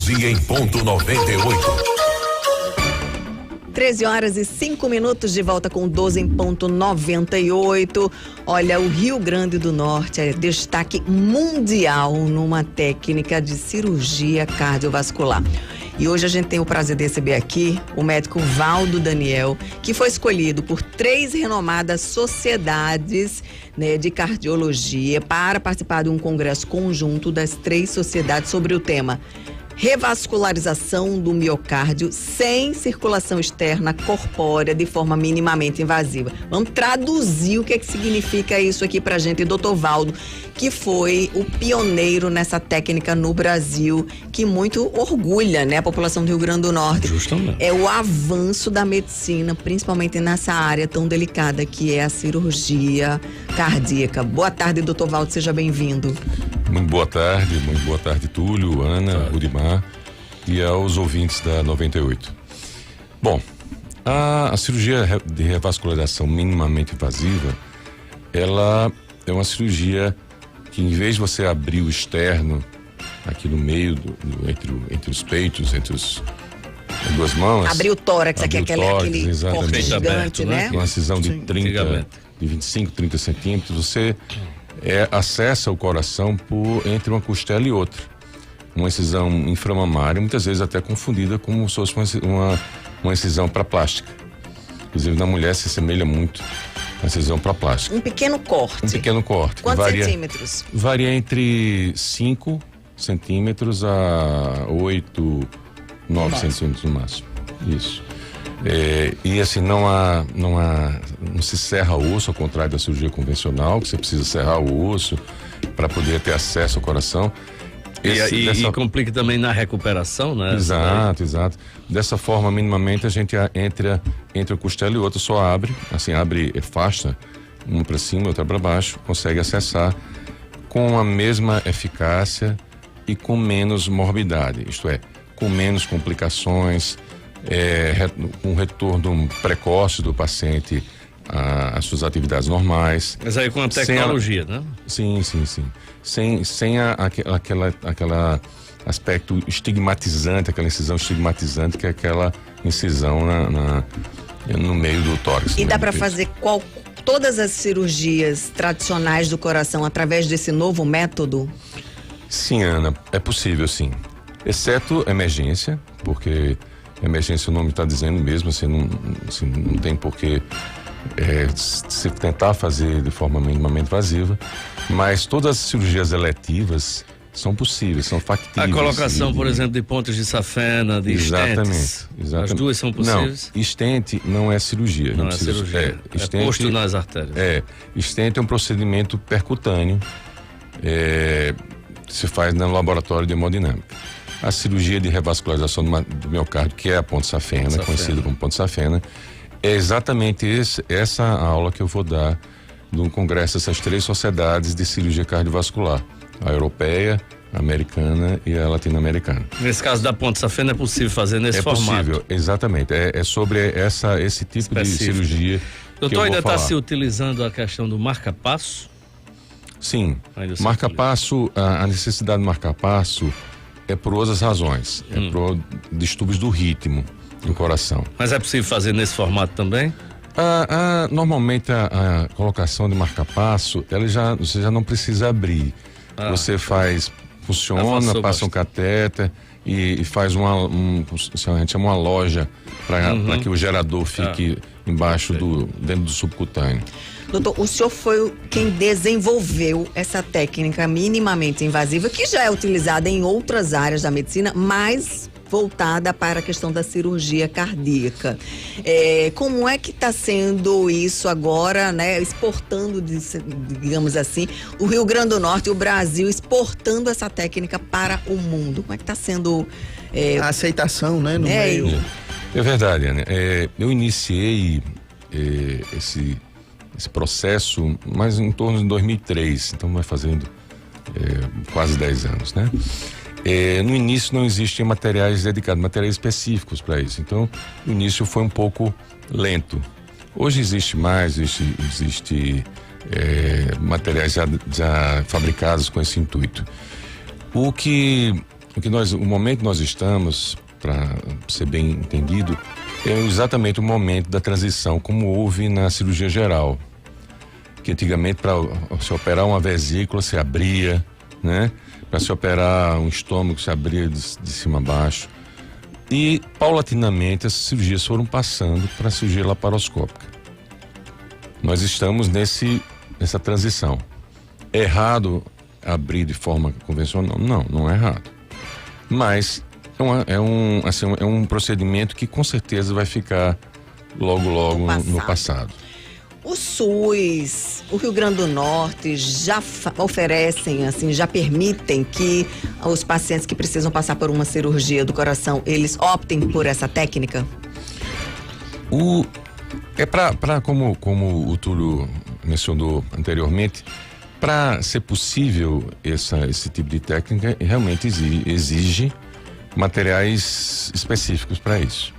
Meio-dia em ponto 98. 13h05 de volta com 12 em ponto 98. Olha, o Rio Grande do Norte é destaque mundial numa técnica de cirurgia cardiovascular. E hoje a gente tem o prazer de receber aqui o médico Valdo Daniel, que foi escolhido por 3 renomadas sociedades, né, de cardiologia para participar de um congresso conjunto das 3 sociedades sobre o tema revascularização do miocárdio sem circulação externa corpórea de forma minimamente invasiva. Vamos traduzir o que significa isso aqui pra gente. Dr. Valdo, que foi o pioneiro nessa técnica no Brasil, que muito orgulha, né, a população do Rio Grande do Norte. Justamente. É o avanço da medicina, principalmente nessa área tão delicada que é a cirurgia cardíaca. Boa tarde, Dr. Valdo, seja bem-vindo. Muito boa tarde, Túlio, Ana, Rudimar e aos ouvintes da 98. Bom, a cirurgia de revascularização minimamente invasiva, ela é uma cirurgia que, em vez de você abrir o externo aqui no meio, entre os peitos, entre as duas mãos. Abrir o tórax, aqui, aquele corte gigante, né? Uma incisão de 25, 30 centímetros, você acessa o coração entre uma costela e outra. Uma incisão inframamária, muitas vezes até confundida como se fosse uma incisão para plástica. Inclusive, na mulher se assemelha muito a incisão para plástica. Um pequeno corte. Quantos centímetros? Varia entre 5 centímetros a 8, 9 centímetros no máximo. Isso. E assim, não se serra o osso, ao contrário da cirurgia convencional, que você precisa serrar o osso para poder ter acesso ao coração. E complica também na recuperação, né? Exato. Dessa forma, minimamente, a gente entra entre a costela e outra, só abre faixa, uma para cima, outra para baixo, consegue acessar com a mesma eficácia e com menos morbidade, isto é, com menos complicações, com retorno precoce do paciente às suas atividades normais. Mas aí com a tecnologia, né? Sim. Sem aquela aspecto estigmatizante, aquela incisão estigmatizante, que é aquela incisão no meio do tórax. E dá para fazer todas as cirurgias tradicionais do coração através desse novo método? Sim, Ana, é possível, sim. Exceto emergência, porque emergência o nome está dizendo mesmo, assim, não tem porquê se tentar fazer de forma minimamente invasiva, mas todas as cirurgias eletivas são possíveis, são factíveis. A colocação, por exemplo, de pontos de safena, de stents. Exatamente. As duas são possíveis? Não, stent não é cirurgia. Não é cirurgia. É posto nas artérias. Stent é um procedimento percutâneo, se faz no laboratório de hemodinâmica. A cirurgia de revascularização do miocárdio, que é a ponte safena, conhecida como ponte safena, é exatamente essa aula que eu vou dar no congresso dessas 3 sociedades de cirurgia cardiovascular: a europeia, a americana e a latino-americana. Nesse caso da ponte safena é possível fazer nesse formato? É possível, exatamente. É sobre esse tipo específico de cirurgia. Doutor, ainda está se utilizando a questão do marca-passo? Sim. Marca-passo, a necessidade de marca-passo é por outras razões. É por distúrbios do ritmo do coração. Mas é possível fazer nesse formato também? Normalmente a colocação de marca-passo, você já não precisa abrir. Você funciona, passa um catéter e faz a gente chama uma loja para que o gerador fique embaixo dentro do subcutâneo. Doutor, o senhor foi quem desenvolveu essa técnica minimamente invasiva, que já é utilizada em outras áreas da medicina, mas voltada para a questão da cirurgia cardíaca. Como é que está sendo isso agora, né? Exportando, digamos assim, o Rio Grande do Norte e o Brasil exportando essa técnica para o mundo. Como é que está sendo a aceitação, né? No meio. É verdade, Ana. Eu iniciei esse processo mais em torno de 2003, então vai fazendo quase 10 anos, né? No início não existiam materiais dedicados, materiais específicos para isso, então o início foi um pouco lento. Hoje existe materiais já fabricados com esse intuito. O que o momento que nós estamos, para ser bem entendido, é exatamente o momento da transição, como houve na cirurgia geral. Que antigamente, para se operar uma vesícula, se abria, né? Para se operar um estômago, se abria de cima a baixo. E, paulatinamente, essas cirurgias foram passando para a cirurgia laparoscópica. Nós estamos nessa transição. É errado abrir de forma convencional? Não, não é errado. Mas é um procedimento que com certeza vai ficar logo no passado. O SUS, o Rio Grande do Norte já oferecem, assim, já permitem que os pacientes que precisam passar por uma cirurgia do coração, eles optem por essa técnica? Como o Túlio mencionou anteriormente, para ser possível esse tipo de técnica, realmente exige materiais específicos para isso.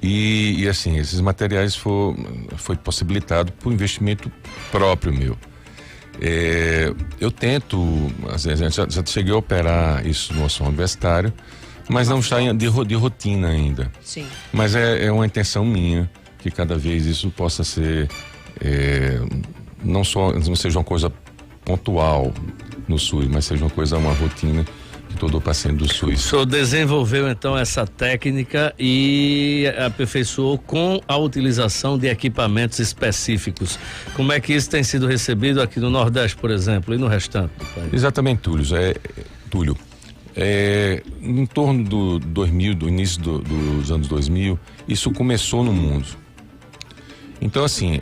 E assim, esses materiais foi possibilitado por investimento próprio meu. Eu tento, às vezes, já cheguei a operar isso no hospital universitário, mas não está de rotina ainda. Sim. Mas é uma intenção minha que cada vez isso possa ser, não seja uma coisa pontual no SUS, mas seja uma rotina de todo o paciente do SUS. O senhor desenvolveu então essa técnica e aperfeiçoou com a utilização de equipamentos específicos. Como é que isso tem sido recebido aqui no Nordeste, por exemplo, e no restante do país? Exatamente, Túlio. Em torno do início dos anos 2000, isso começou no mundo. Então, assim,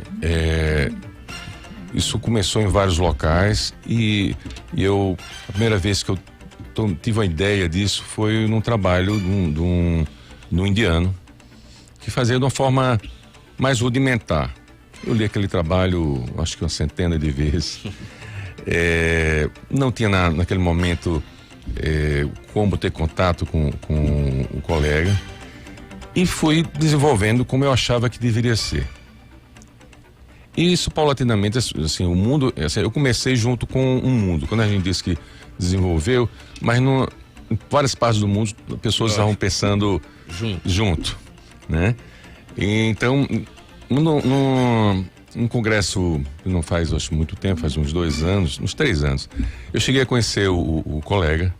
isso começou em vários locais e a primeira vez que eu tive uma ideia disso foi num trabalho de um indiano que fazia de uma forma mais rudimentar. Eu li aquele trabalho, acho que uma centena de vezes. Não tinha naquele momento como ter contato com o colega e fui desenvolvendo como eu achava que deveria ser. E isso paulatinamente, assim, o mundo, assim, eu comecei junto com um mundo. Quando a gente diz que desenvolveu, mas em várias partes do mundo, pessoas estavam pensando junto, né? E então, num congresso que não faz, acho, muito tempo, faz uns 2 anos, uns 3 anos, eu cheguei a conhecer o colega,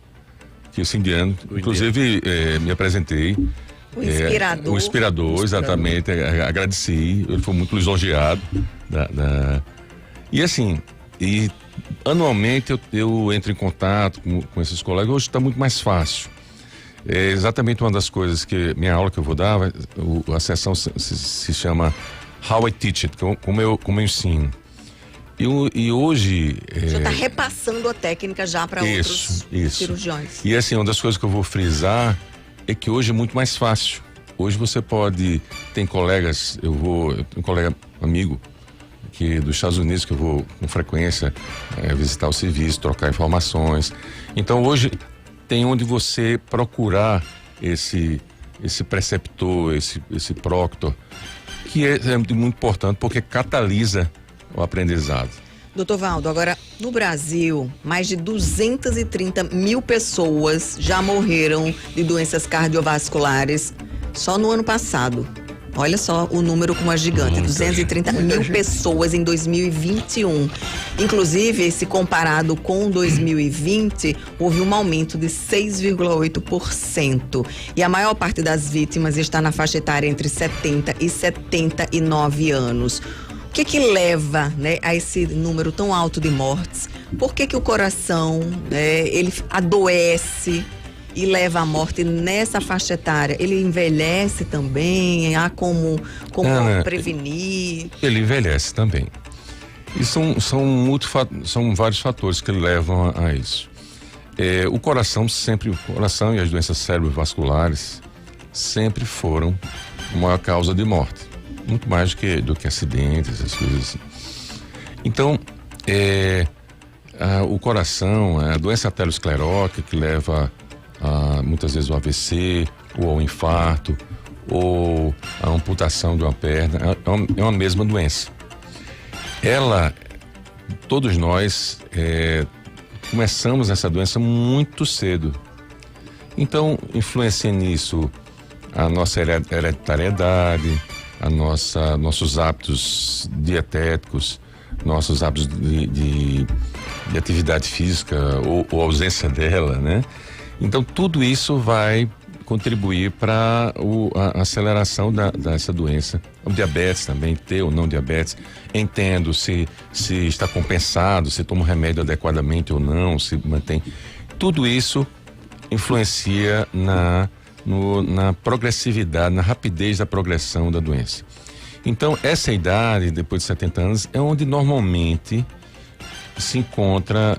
que é esse indiano, inclusive me apresentei. O inspirador, exatamente, agradeci, ele foi muito lisonjeado. E assim, anualmente eu entro em contato com esses colegas. Hoje está muito mais fácil. É exatamente uma das coisas que minha aula que eu vou dar, a sessão se chama How I Teach It, como eu ensino. E hoje já está repassando a técnica já para outros cirurgiões. E assim, uma das coisas que eu vou frisar é que hoje é muito mais fácil. Hoje você tem colegas, um colega amigo dos Estados Unidos que eu vou com frequência visitar o serviço, trocar informações. Então hoje tem onde você procurar esse preceptor, esse proctor, que é muito importante porque catalisa o aprendizado. Doutor Valdo, agora no Brasil, mais de 230 mil pessoas já morreram de doenças cardiovasculares só no ano passado. Olha só o número como é gigante, 230 mil pessoas em 2021. Inclusive, se comparado com 2020, houve um aumento de 6,8%. E a maior parte das vítimas está na faixa etária entre 70 e 79 anos. O que leva, né, a esse número tão alto de mortes? Por que o coração, ele adoece e leva à morte nessa faixa etária? Ele envelhece também? Há como prevenir? Ele envelhece também. E são vários fatores que levam a isso. O coração e as doenças cerebrovasculares sempre foram a maior causa de morte. Muito mais do que acidentes, essas coisas assim. Então, o coração, a doença aterosclerótica que leva muitas vezes ao AVC, ou ao infarto, ou a amputação de uma perna, é uma mesma doença. Todos nós começamos essa doença muito cedo. Então, influencia nisso a nossa hereditariedade, nossos hábitos dietéticos, nossos hábitos de atividade física ou ausência dela, né? Então, tudo isso vai contribuir para a aceleração dessa doença. O diabetes também, ter ou não diabetes, entendo se está compensado, se toma o remédio adequadamente ou não, se mantém. Tudo isso influencia na progressividade, na rapidez da progressão da doença. Então, essa idade, depois de 70 anos, é onde normalmente se encontra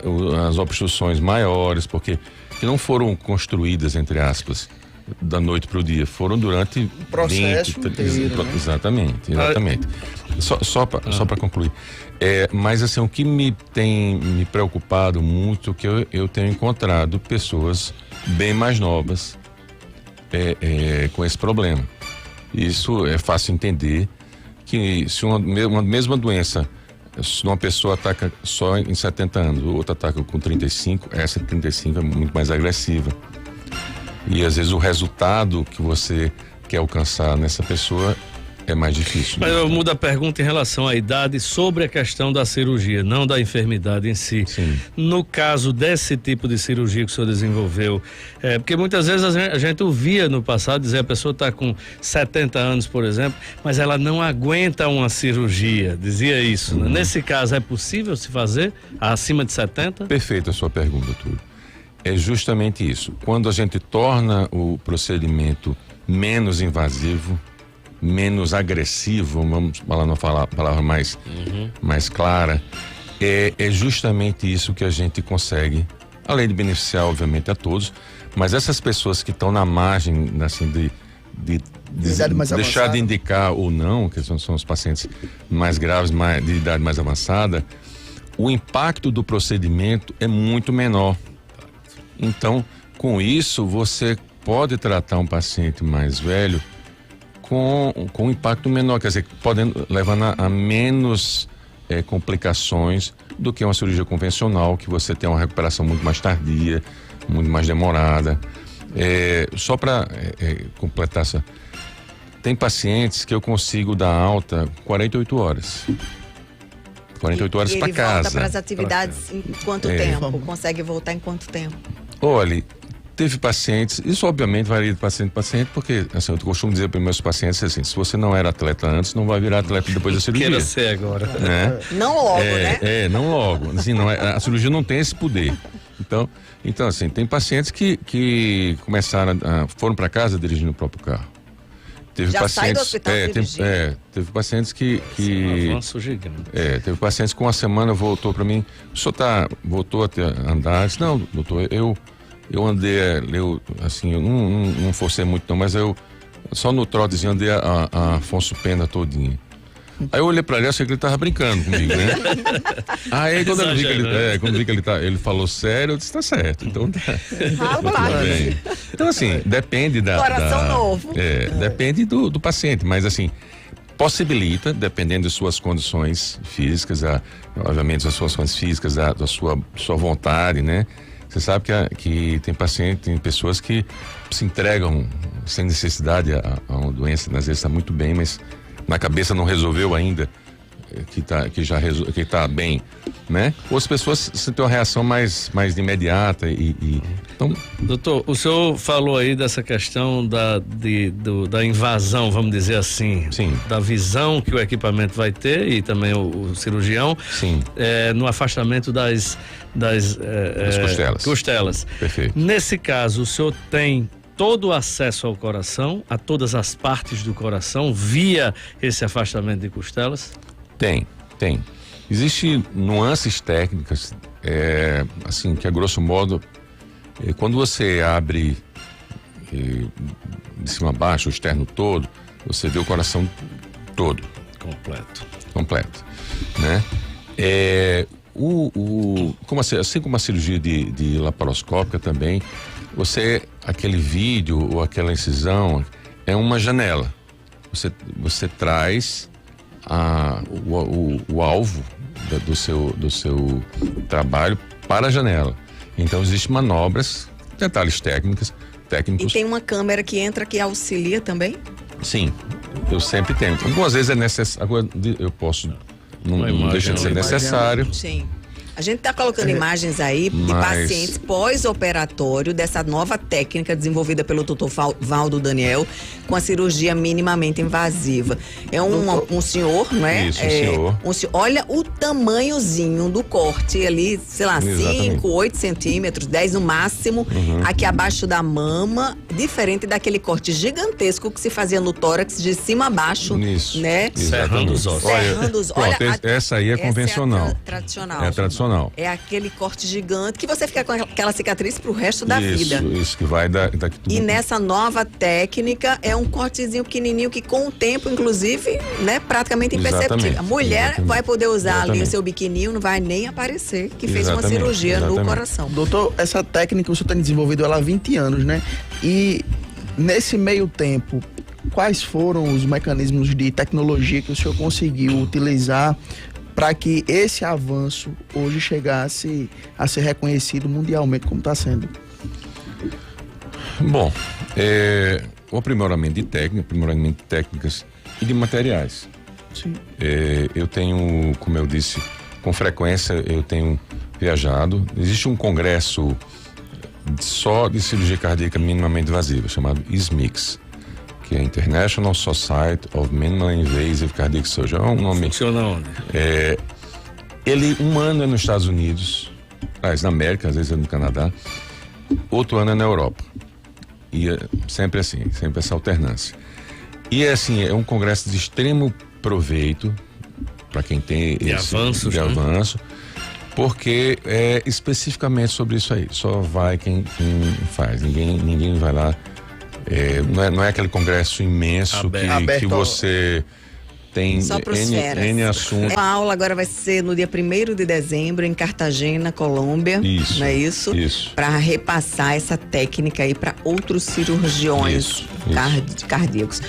as obstruções maiores, porque que não foram construídas, entre aspas, da noite para o dia, foram durante o processo inteiro, né? Exatamente. Só para concluir. Mas assim, o que tem me preocupado muito, que eu tenho encontrado pessoas bem mais novas com esse problema. Isso é fácil entender, que se uma mesma doença, se uma pessoa ataca só em 70 anos, o outro ataca com 35, essa 35 é muito mais agressiva. E às vezes o resultado que você quer alcançar nessa pessoa é mais difícil. Mas eu mudo a pergunta em relação à idade sobre a questão da cirurgia, não da enfermidade em si. Sim. No caso desse tipo de cirurgia que o senhor desenvolveu, porque muitas vezes a gente ouvia no passado dizer a pessoa está com 70 anos, por exemplo, mas ela não aguenta uma cirurgia, dizia isso. Né? Nesse caso, é possível se fazer acima de 70? Perfeita a sua pergunta, Túlio. É justamente isso. Quando a gente torna o procedimento menos invasivo, menos agressivo, vamos falar uma palavra mais clara, é justamente isso que a gente consegue, além de beneficiar, obviamente, a todos, mas essas pessoas que estão na margem, assim, de deixar de indicar ou não, que são os pacientes mais graves, de idade mais avançada, o impacto do procedimento é muito menor. Então, com isso, você pode tratar um paciente mais velho com um impacto menor, quer dizer, levando a menos complicações do que uma cirurgia convencional, que você tem uma recuperação muito mais tardia, muito mais demorada. Só para completar tem pacientes que eu consigo dar alta 48 horas. 48 horas para casa. Ele volta para as atividades em quanto tempo? Consegue voltar em quanto tempo? Olha, teve pacientes, isso obviamente varia de paciente para paciente, porque assim, eu costumo dizer para os meus pacientes assim, se você não era atleta antes, não vai virar atleta depois da cirurgia. Queira ser agora. Né? Não logo, né? Não logo. Assim, a cirurgia não tem esse poder. Então assim, tem pacientes que foram para casa dirigindo o próprio carro. Teve Já pacientes, sai do hospital teve pacientes que um avanço gigante. Teve pacientes que uma semana voltou para mim, o senhor voltou a andar? Eu disse, não, doutor, eu andei, eu não forcei muito não, mas eu só no trotezinho andei a Afonso Pena todinha. Aí eu olhei pra ele, achei que ele tava brincando comigo, né? Aí quando eu vi que ele falou sério, eu disse, tá certo, então tá. Rapaz. Bem. Então assim, depende Coração novo. Depende do paciente, mas assim, possibilita, dependendo de suas condições físicas, obviamente das suas condições físicas, da sua vontade, né? Você sabe que tem pessoas que se entregam sem necessidade a uma doença, às vezes está muito bem, mas na cabeça não resolveu ainda, que tá bem, né? Outras pessoas têm uma reação mais imediata então... Doutor, o senhor falou aí dessa questão da invasão, vamos dizer assim. Sim. Da visão que o equipamento vai ter e também o cirurgião. Sim. No afastamento das costelas. Perfeito. Nesse caso, o senhor tem todo o acesso ao coração, a todas as partes do coração, via esse afastamento de costelas? Tem. Existem nuances técnicas, assim, que a grosso modo, quando você abre de cima a baixo, o externo todo, você vê o coração todo. Completo, né? Assim como a cirurgia de laparoscópica também, aquele vídeo ou aquela incisão é uma janela. Você traz o alvo do seu trabalho para a janela. Então existem manobras, detalhes técnicos, técnicos. E tem uma câmera que entra que auxilia também? Sim, eu sempre tenho. Algumas vezes é necessário, agora eu posso, não deixa de ser necessário. Sim. A gente está colocando imagens aí de pacientes pós-operatório dessa nova técnica desenvolvida pelo Dr. Valdo Daniel com a cirurgia minimamente invasiva. É um senhor, não é? Isso, um senhor. Olha o tamanhozinho do corte ali, sei lá, Exatamente. 5, 8 centímetros, 10 no máximo, aqui abaixo da mama, diferente daquele corte gigantesco que se fazia no tórax de cima a baixo, Isso, né? Serrando os ossos. Serrando os Pronto, essa aí é essa convencional. É a tradicional. É tradicional. É aquele corte gigante que você fica com aquela cicatriz pro resto da vida. Isso que vai daqui tudo. E nessa nova técnica é um cortezinho pequenininho que com o tempo, inclusive, né, praticamente imperceptível. Exatamente, A mulher exatamente. vai poder usar ali o Exatamente. seu biquininho, não vai nem aparecer que fez uma Exatamente, cirurgia no exatamente. coração. Doutor, essa técnica o senhor tem desenvolvido ela há 20 anos, né? E nesse meio tempo, quais foram os mecanismos de tecnologia que o senhor conseguiu utilizar para que esse avanço hoje chegasse a ser reconhecido mundialmente como está sendo? Bom, o aprimoramento de técnicas e de materiais. Sim. Eu tenho, como eu disse, com frequência eu tenho viajado. Existe um congresso só de cirurgia cardíaca minimamente invasiva, chamado SMICS, que é International Society of Minimally Invasive Cardiac Surgery. É um nome. Funciona onde? Ele, um ano é nos Estados Unidos, na América, às vezes é no Canadá, outro ano é na Europa. E é sempre assim, sempre essa alternância. E é um congresso de extremo proveito para quem tem avanço, porque é especificamente sobre isso aí. Só vai quem faz, ninguém vai lá. Não é aquele congresso imenso que você tem Só pros feras. N assuntos. A aula agora vai ser no dia 1º de dezembro em Cartagena, Colômbia. Isso. Não é isso? Isso. Para repassar essa técnica aí para outros cirurgiões Isso. cardíacos.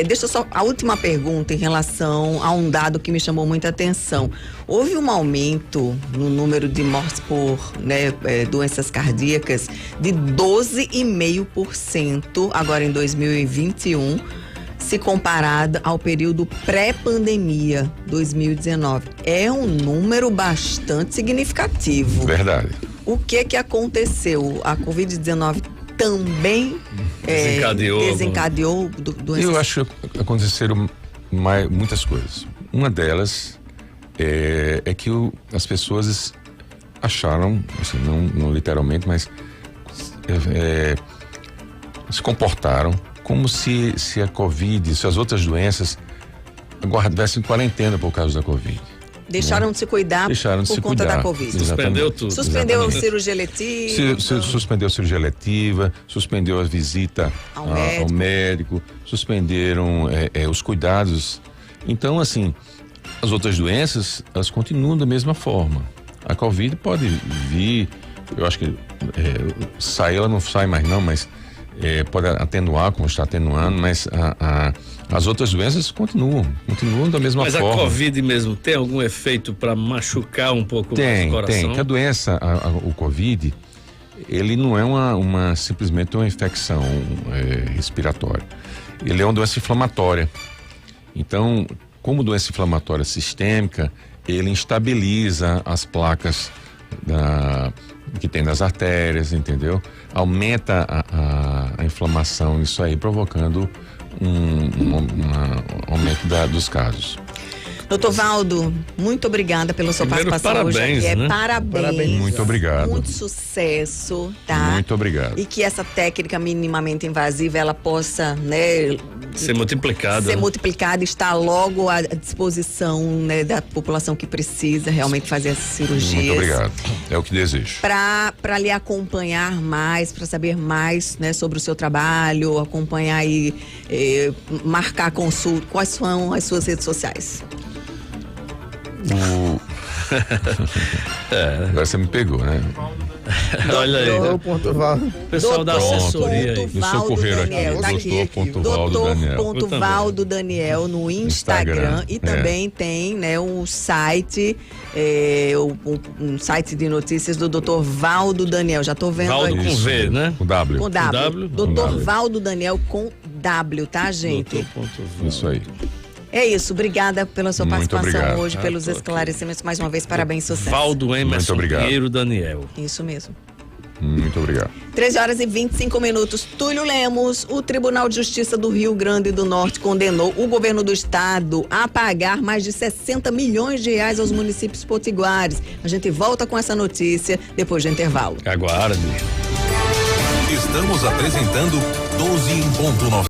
Deixa só a última pergunta em relação a um dado que me chamou muita atenção. Houve um aumento no número de mortes por doenças cardíacas de 12,5% agora em 2021. Se comparado ao período pré-pandemia, 2019. É um número bastante significativo. Verdade. O que aconteceu? A Covid-19 também desencadeou doenças? Eu acho que aconteceram muitas coisas. Uma delas é que as pessoas acharam, assim, não literalmente, mas se comportaram como se a Covid, se as outras doenças guardassem quarentena por causa da Covid. Deixaram de se cuidar por conta da Covid. Suspendeu tudo. Suspendeu cirurgia letiva. Suspendeu cirurgia letiva, suspendeu a visita ao médico, suspenderam os cuidados. Então, assim, as outras doenças, elas continuam da mesma forma. A Covid pode vir, eu acho que ela não sai mais não, mas pode atenuar, como está atenuando, mas as outras doenças continuam da mesma forma. Mas a Covid mesmo tem algum efeito para machucar um pouco mais o coração? Tem. Que a doença, o Covid, ele não é simplesmente uma infecção respiratória. Ele é uma doença inflamatória. Então, como doença inflamatória sistêmica, ele instabiliza as placas que tem nas artérias, entendeu? Aumenta a inflamação, isso aí, provocando um aumento dos casos. Doutor Valdo, muito obrigada pela sua participação hoje aqui. Né? Parabéns. Muito obrigado. Muito sucesso, tá? Muito obrigado. E que essa técnica minimamente invasiva, ela possa, ser multiplicada. E estar logo à disposição, da população que precisa realmente fazer essas cirurgias. Muito obrigado. É o que desejo. Para lhe acompanhar mais, para saber mais, sobre o seu trabalho, acompanhar e marcar consulta, quais são as suas redes sociais? Agora você me pegou, né? Olha aí. Doutor Ponto Valdo. Pessoal da Doutor assessoria aí. Ponto Eu sou Valdo correio aqui. Daniel, tá aqui. Doutor.valdo Daniel. Doutor Valdo Daniel no Instagram e também tem, né, um site, um site de notícias do Dr. Valdo Daniel. Já tô vendo Valdo aí. com V, né? Com W. Com W. W? Dr. W. Valdo Daniel com W, tá, gente? Isso aí. É isso. Obrigada pela sua Muito participação obrigado. hoje, pelos esclarecimentos. Mais uma vez, parabéns, sucesso. Valdo Emerson obrigado. Pinheiro Daniel. Isso mesmo. Muito obrigado. 13h25. Túlio Lemos, o Tribunal de Justiça do Rio Grande do Norte condenou o governo do estado a pagar mais de 60 milhões de reais aos municípios potiguares. A gente volta com essa notícia depois do intervalo. Aguarde. Estamos apresentando 12 em ponto 9.